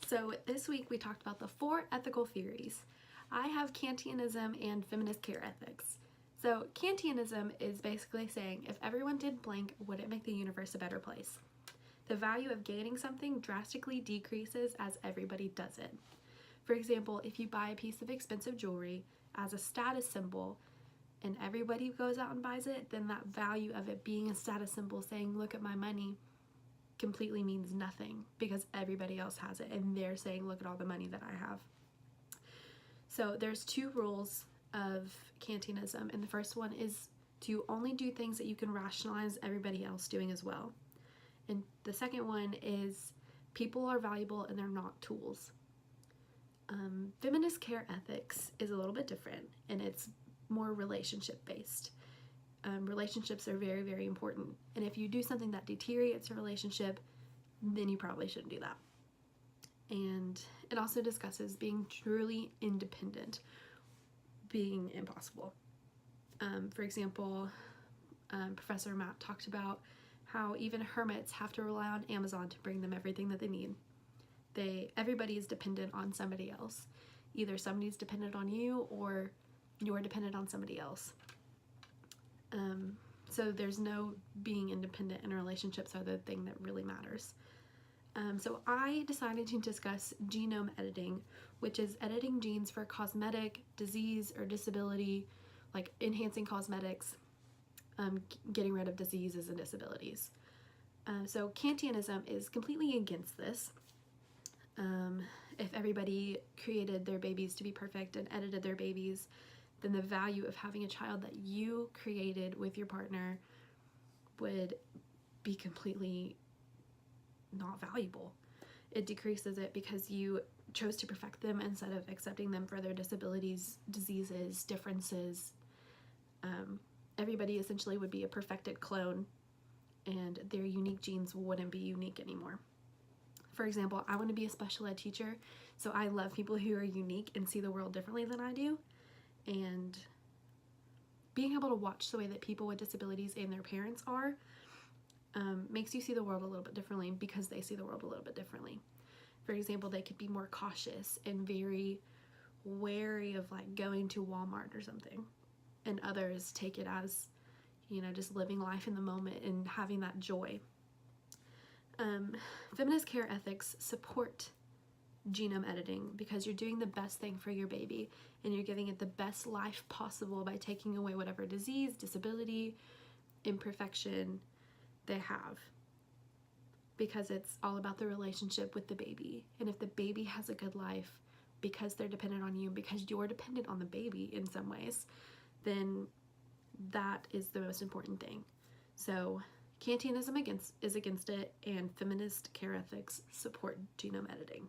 So this week we talked about the 4 ethical theories. I have Kantianism and feminist care ethics. So Kantianism is basically saying if everyone did blank, would it make the universe a better place? The value of gaining something drastically decreases as everybody does it. For example, if you buy a piece of expensive jewelry as a status symbol and everybody goes out and buys it, then that value of it being a status symbol saying, look at my money, completely means nothing because everybody else has it and they're saying, look at all the money that I have. So there's 2 rules of Kantianism, and the first one is to only do things that you can rationalize everybody else doing as well. And the second one is people are valuable and they're not tools. Feminist care ethics is a little bit different, and it's more relationship based. Relationships are very, very important, and if you do something that deteriorates a relationship, then you probably shouldn't do that. And it also discusses being truly independent being impossible. For example, Professor Matt talked about how even hermits have to rely on Amazon to bring them everything that they need. Everybody is dependent on somebody else. Either somebody's dependent on you or you're dependent on somebody else. So there's no being independent, and relationships are the thing that really matters. So I decided to discuss genome editing, which is editing genes for cosmetic, disease, or disability, like enhancing cosmetics, getting rid of diseases and disabilities. So Kantianism is completely against this. If everybody created their babies to be perfect and edited their babies, then the value of having a child that you created with your partner would be completely not valuable. It decreases it because you chose to perfect them instead of accepting them for their disabilities, diseases, differences. Everybody essentially would be a perfected clone, and their unique genes wouldn't be unique anymore. For example, I want to be a special ed teacher, so I love people who are unique and see the world differently than I do. And being able to watch the way that people with disabilities and their parents are makes you see the world a little bit differently because they see the world a little bit differently. For example, they could be more cautious and very wary of like going to Walmart or something, and others take it as, you know, just living life in the moment and having that joy. Feminist care ethics support genome editing because you're doing the best thing for your baby and you're giving it the best life possible by taking away whatever disease, disability, imperfection they have, because it's all about the relationship with the baby. And if the baby has a good life because they're dependent on you, because you're dependent on the baby in some ways, then that is the most important thing. So Kantianism is against it, and feminist care ethics support genome editing.